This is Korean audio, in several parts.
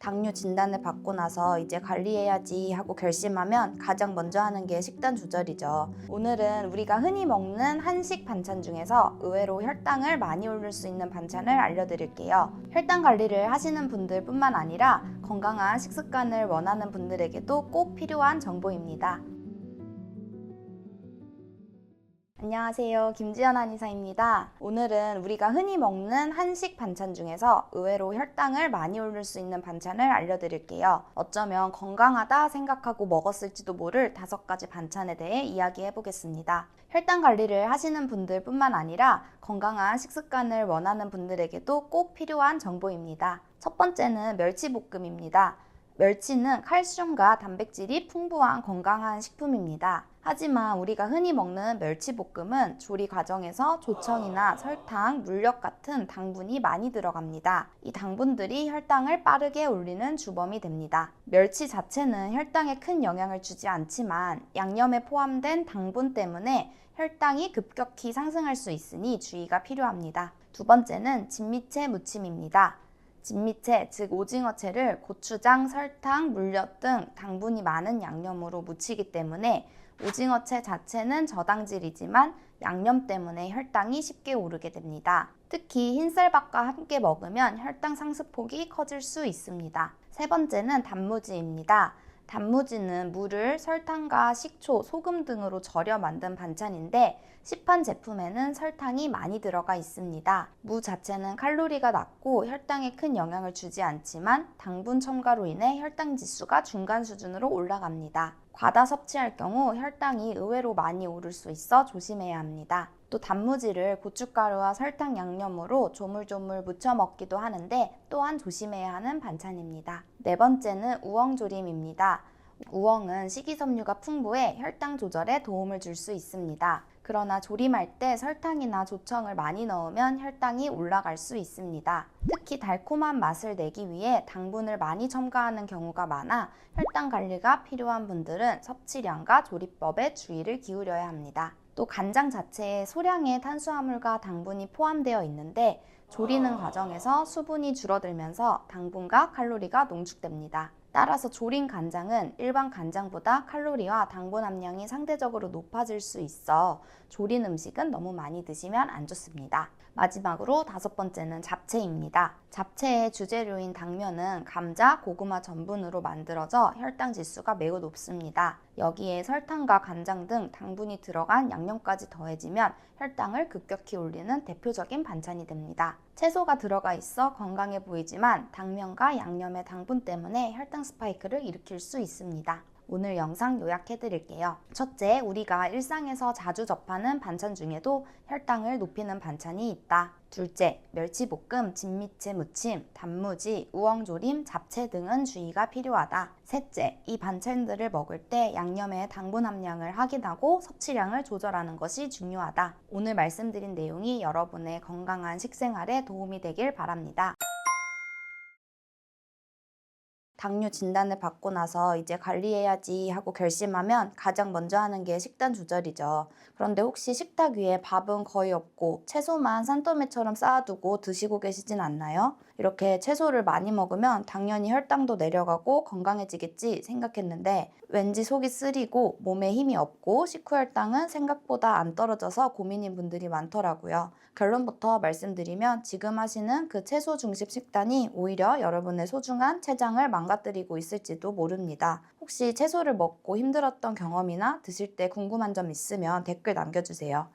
당뇨 진단을 받고 나서 이제 관리해야지 하고 결심하면 가장 먼저 하는 게 식단 조절이죠. 오늘은 우리가 흔히 먹는 한식 반찬 중에서 의외로 혈당을 많이 올릴 수 있는 반찬을 알려드릴게요. 혈당 관리를 하시는 분들뿐만 아니라 건강한 식습관을 원하는 분들에게도 꼭 필요한 정보입니다. 안녕하세요. 김지연 한의사입니다. 오늘은 우리가 흔히 먹는 한식 반찬 중에서 의외로 혈당을 많이 올릴 수 있는 반찬을 알려드릴게요. 어쩌면 건강하다 생각하고 먹었을지도 모를 5가지 반찬에 대해 이야기해 보겠습니다. 혈당 관리를 하시는 분들뿐만 아니라 건강한 식습관을 원하는 분들에게도 꼭 필요한 정보입니다. 첫 번째는 멸치볶음입니다. 멸치는 칼슘과 단백질이 풍부한 건강한 식품입니다. 하지만 우리가 흔히 먹는 멸치볶음은 조리 과정에서 조청이나 설탕, 물엿 같은 당분이 많이 들어갑니다. 이 당분들이 혈당을 빠르게 올리는 주범이 됩니다. 멸치 자체는 혈당에 큰 영향을 주지 않지만 양념에 포함된 당분 때문에 혈당이 급격히 상승할 수 있으니 주의가 필요합니다. 두 번째는 진미채 무침입니다. 진미채, 즉 오징어채를 고추장, 설탕, 물엿 등 당분이 많은 양념으로 무치기 때문에 오징어채 자체는 저당질이지만 양념 때문에 혈당이 쉽게 오르게 됩니다. 특히 흰쌀밥과 함께 먹으면 혈당 상승폭이 커질 수 있습니다. 세 번째는 단무지입니다. 단무지는 물을 설탕과 식초, 소금 등으로 절여 만든 반찬인데 시판 제품에는 설탕이 많이 들어가 있습니다. 무 자체는 칼로리가 낮고 혈당에 큰 영향을 주지 않지만 당분 첨가로 인해 혈당 지수가 중간 수준으로 올라갑니다. 과다 섭취할 경우 혈당이 의외로 많이 오를 수 있어 조심해야 합니다. 또 단무지를 고춧가루와 설탕 양념으로 조물조물 무쳐 먹기도 하는데 또한 조심해야 하는 반찬입니다. 네 번째는 우엉조림입니다. 우엉은 식이섬유가 풍부해 혈당 조절에 도움을 줄 수 있습니다. 그러나 조림할 때 설탕이나 조청을 많이 넣으면 혈당이 올라갈 수 있습니다. 특히 달콤한 맛을 내기 위해 당분을 많이 첨가하는 경우가 많아 혈당 관리가 필요한 분들은 섭취량과 조리법에 주의를 기울여야 합니다. 또 간장 자체에 소량의 탄수화물과 당분이 포함되어 있는데 조리는 과정에서 수분이 줄어들면서 당분과 칼로리가 농축됩니다. 따라서 조린 간장은 일반 간장보다 칼로리와 당분 함량이 상대적으로 높아질 수 있어 조린 음식은 너무 많이 드시면 안 좋습니다. 마지막으로 5번째는 잡채입니다. 잡채의 주재료인 당면은 감자, 고구마 전분으로 만들어져 혈당 지수가 매우 높습니다. 여기에 설탕과 간장 등 당분이 들어간 양념까지 더해지면 혈당을 급격히 올리는 대표적인 반찬이 됩니다. 채소가 들어가 있어 건강해 보이지만 당면과 양념의 당분 때문에 혈당 스파이크를 일으킬 수 있습니다. 오늘 영상 요약해 드릴게요. 첫째, 우리가 일상에서 자주 접하는 반찬 중에도 혈당을 높이는 반찬이 있다. 둘째, 멸치볶음, 진미채 무침, 단무지, 우엉조림, 잡채 등은 주의가 필요하다. 셋째, 이 반찬들을 먹을 때 양념의 당분 함량을 확인하고 섭취량을 조절하는 것이 중요하다. 오늘 말씀드린 내용이 여러분의 건강한 식생활에 도움이 되길 바랍니다. 당뇨 진단을 받고 나서 이제 관리해야지 하고 결심하면 가장 먼저 하는 게 식단 조절이죠. 그런데 혹시 식탁 위에 밥은 거의 없고 채소만 산더미처럼 쌓아두고 드시고 계시진 않나요? 이렇게 채소를 많이 먹으면 당연히 혈당도 내려가고 건강해지겠지 생각했는데 왠지 속이 쓰리고 몸에 힘이 없고 식후 혈당은 생각보다 안 떨어져서 고민인 분들이 많더라고요. 결론부터 말씀드리면 지금 하시는 그 채소 중심 식단이 오히려 여러분의 소중한 췌장을 망가뜨리고 있을지도 모릅니다. 혹시 채소를 먹고 힘들었던 경험이나 드실 때 궁금한 점 있으면 댓글 남겨주세요.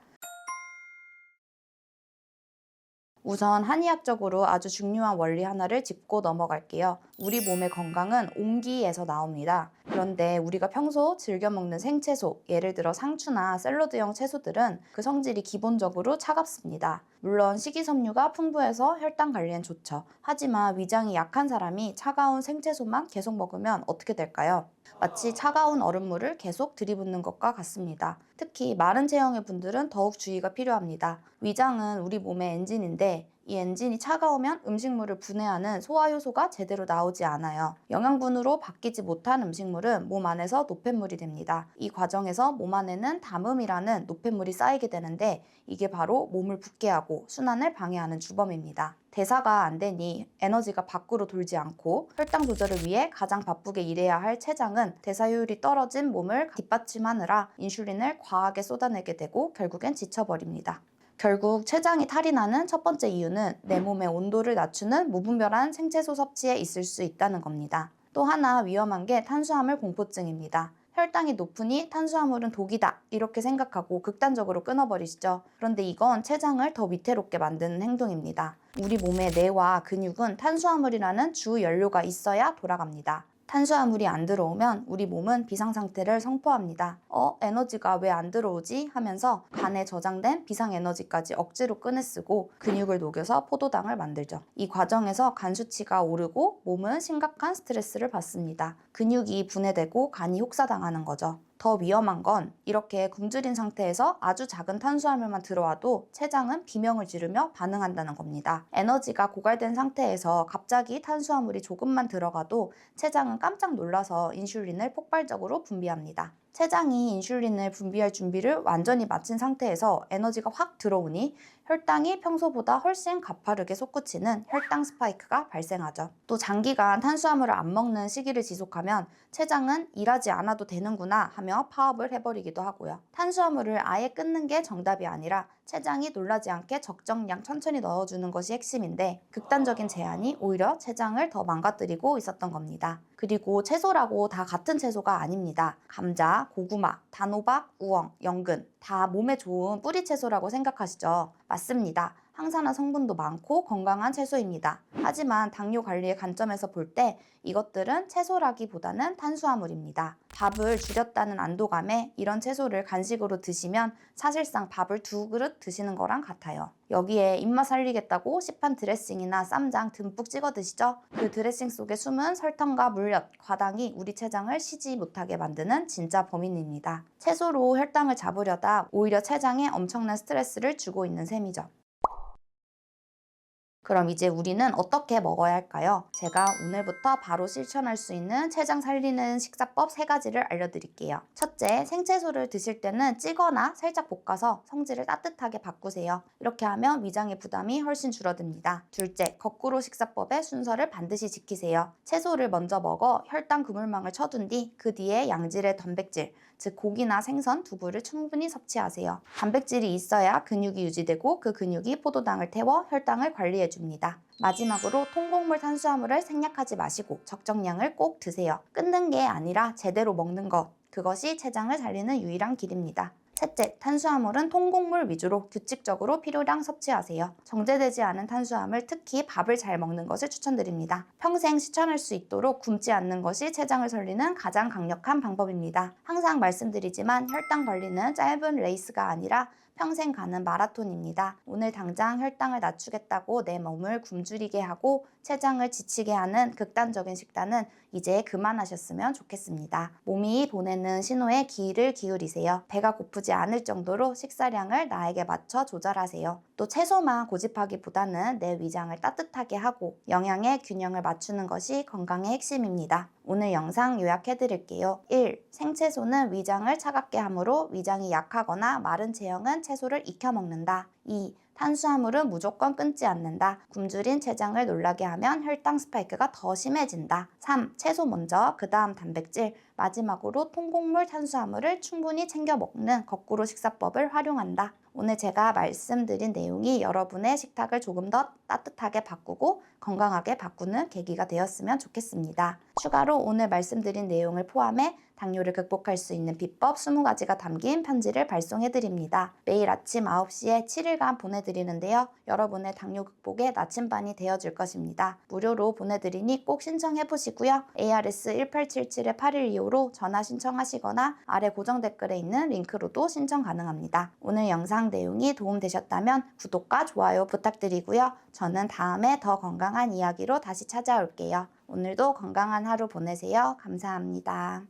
우선 한의학적으로 아주 중요한 원리 하나를 짚고 넘어갈게요. 우리 몸의 건강은 온기에서 나옵니다. 그런데 우리가 평소 즐겨 먹는 생채소, 예를 들어 상추나 샐러드용 채소들은 그 성질이 기본적으로 차갑습니다. 물론 식이섬유가 풍부해서 혈당 관리엔 좋죠. 하지만 위장이 약한 사람이 차가운 생채소만 계속 먹으면 어떻게 될까요? 마치 차가운 얼음물을 계속 들이붓는 것과 같습니다. 특히 마른 체형의 분들은 더욱 주의가 필요합니다. 위장은 우리 몸의 엔진인데 이 엔진이 차가우면 음식물을 분해하는 소화효소가 제대로 나오지 않아요. 영양분으로 바뀌지 못한 음식물은 몸 안에서 노폐물이 됩니다. 이 과정에서 몸 안에는 담음이라는 노폐물이 쌓이게 되는데 이게 바로 몸을 붓게 하고 순환을 방해하는 주범입니다. 대사가 안 되니 에너지가 밖으로 돌지 않고 혈당 조절을 위해 가장 바쁘게 일해야 할 췌장은 대사 효율이 떨어진 몸을 뒷받침하느라 인슐린을 과하게 쏟아내게 되고 결국엔 지쳐버립니다. 결국 췌장이 탈이 나는 첫 번째 이유는 내 몸의 온도를 낮추는 무분별한 생채소 섭취에 있을 수 있다는 겁니다. 또 하나 위험한 게 탄수화물 공포증입니다. 혈당이 높으니 탄수화물은 독이다 이렇게 생각하고 극단적으로 끊어버리시죠. 그런데 이건 췌장을 더 위태롭게 만드는 행동입니다. 우리 몸의 뇌와 근육은 탄수화물이라는 주 연료가 있어야 돌아갑니다. 탄수화물이 안 들어오면 우리 몸은 비상상태를 선포합니다. 에너지가 왜 안 들어오지? 하면서 간에 저장된 비상에너지까지 억지로 꺼내쓰고 근육을 녹여서 포도당을 만들죠. 이 과정에서 간 수치가 오르고 몸은 심각한 스트레스를 받습니다. 근육이 분해되고 간이 혹사당하는 거죠. 더 위험한 건 이렇게 굶주린 상태에서 아주 작은 탄수화물만 들어와도 췌장은 비명을 지르며 반응한다는 겁니다. 에너지가 고갈된 상태에서 갑자기 탄수화물이 조금만 들어가도 췌장은 깜짝 놀라서 인슐린을 폭발적으로 분비합니다. 췌장이 인슐린을 분비할 준비를 완전히 마친 상태에서 에너지가 확 들어오니 혈당이 평소보다 훨씬 가파르게 솟구치는 혈당 스파이크가 발생하죠. 또 장기간 탄수화물을 안 먹는 시기를 지속하면 췌장은 일하지 않아도 되는구나 하며 파업을 해버리기도 하고요. 탄수화물을 아예 끊는 게 정답이 아니라 췌장이 놀라지 않게 적정량 천천히 넣어주는 것이 핵심인데 극단적인 제한이 오히려 췌장을 더 망가뜨리고 있었던 겁니다. 그리고 채소라고 다 같은 채소가 아닙니다. 감자, 고구마, 단호박, 우엉, 연근 다 몸에 좋은 뿌리 채소라고 생각하시죠? 맞습니다. 항산화 성분도 많고 건강한 채소입니다. 하지만 당뇨 관리의 관점에서 볼 때 이것들은 채소라기보다는 탄수화물입니다. 밥을 줄였다는 안도감에 이런 채소를 간식으로 드시면 사실상 밥을 2그릇 드시는 거랑 같아요. 여기에 입맛 살리겠다고 시판 드레싱이나 쌈장 듬뿍 찍어 드시죠? 그 드레싱 속에 숨은 설탕과 물엿, 과당이 우리 췌장을 쉬지 못하게 만드는 진짜 범인입니다. 채소로 혈당을 잡으려다 오히려 췌장에 엄청난 스트레스를 주고 있는 셈이죠. 그럼 이제 우리는 어떻게 먹어야 할까요? 제가 오늘부터 바로 실천할 수 있는 췌장 살리는 식사법 3가지를 알려드릴게요. 첫째, 생채소를 드실 때는 찌거나 살짝 볶아서 성질을 따뜻하게 바꾸세요. 이렇게 하면 위장의 부담이 훨씬 줄어듭니다. 둘째, 거꾸로 식사법의 순서를 반드시 지키세요. 채소를 먼저 먹어 혈당 그물망을 쳐둔 뒤 그 뒤에 양질의 단백질, 즉 고기나 생선, 두부를 충분히 섭취하세요. 단백질이 있어야 근육이 유지되고 그 근육이 포도당을 태워 혈당을 관리해줍니다. 마지막으로 통곡물 탄수화물을 생략하지 마시고 적정량을 꼭 드세요. 끊는 게 아니라 제대로 먹는 것, 그것이 췌장을 살리는 유일한 길입니다. 셋째, 탄수화물은 통곡물 위주로 규칙적으로 필요량 섭취하세요. 정제되지 않은 탄수화물, 특히 밥을 잘 먹는 것을 추천드립니다. 평생 실천할 수 있도록 굶지 않는 것이 췌장을 살리는 가장 강력한 방법입니다. 항상 말씀드리지만 혈당 관리는 짧은 레이스가 아니라 평생 가는 마라톤입니다. 오늘 당장 혈당을 낮추겠다고 내 몸을 굶주리게 하고 췌장을 지치게 하는 극단적인 식단은 이제 그만하셨으면 좋겠습니다. 몸이 보내는 신호에 귀를 기울이세요. 배가 고프지 않을 정도로 식사량을 나에게 맞춰 조절하세요. 또 채소만 고집하기보다는 내 위장을 따뜻하게 하고 영양의 균형을 맞추는 것이 건강의 핵심입니다. 오늘 영상 요약해드릴게요. 1. 생채소는 위장을 차갑게 하므로 위장이 약하거나 마른 체형은 채소를 익혀 먹는다. 2. 탄수화물은 무조건 끊지 않는다. 굶주린 췌장을 놀라게 하면 혈당 스파이크가 더 심해진다. 3. 채소 먼저, 그 다음 단백질, 마지막으로 통곡물 탄수화물을 충분히 챙겨 먹는 거꾸로 식사법을 활용한다. 오늘 제가 말씀드린 내용이 여러분의 식탁을 조금 더 따뜻하게 바꾸고 건강하게 바꾸는 계기가 되었으면 좋겠습니다. 추가로 오늘 말씀드린 내용을 포함해 당뇨를 극복할 수 있는 비법 20가지가 담긴 편지를 발송해드립니다. 매일 아침 9시에 7일간 보내드리는데요. 여러분의 당뇨 극복의 나침반이 되어줄 것입니다. 무료로 보내드리니 꼭 신청해보시고요. ARS 1877-8125로 전화 신청하시거나 아래 고정 댓글에 있는 링크로도 신청 가능합니다. 오늘 영상 내용이 도움되셨다면 구독과 좋아요 부탁드리고요. 저는 다음에 더 건강한 이야기로 다시 찾아올게요. 오늘도 건강한 하루 보내세요. 감사합니다.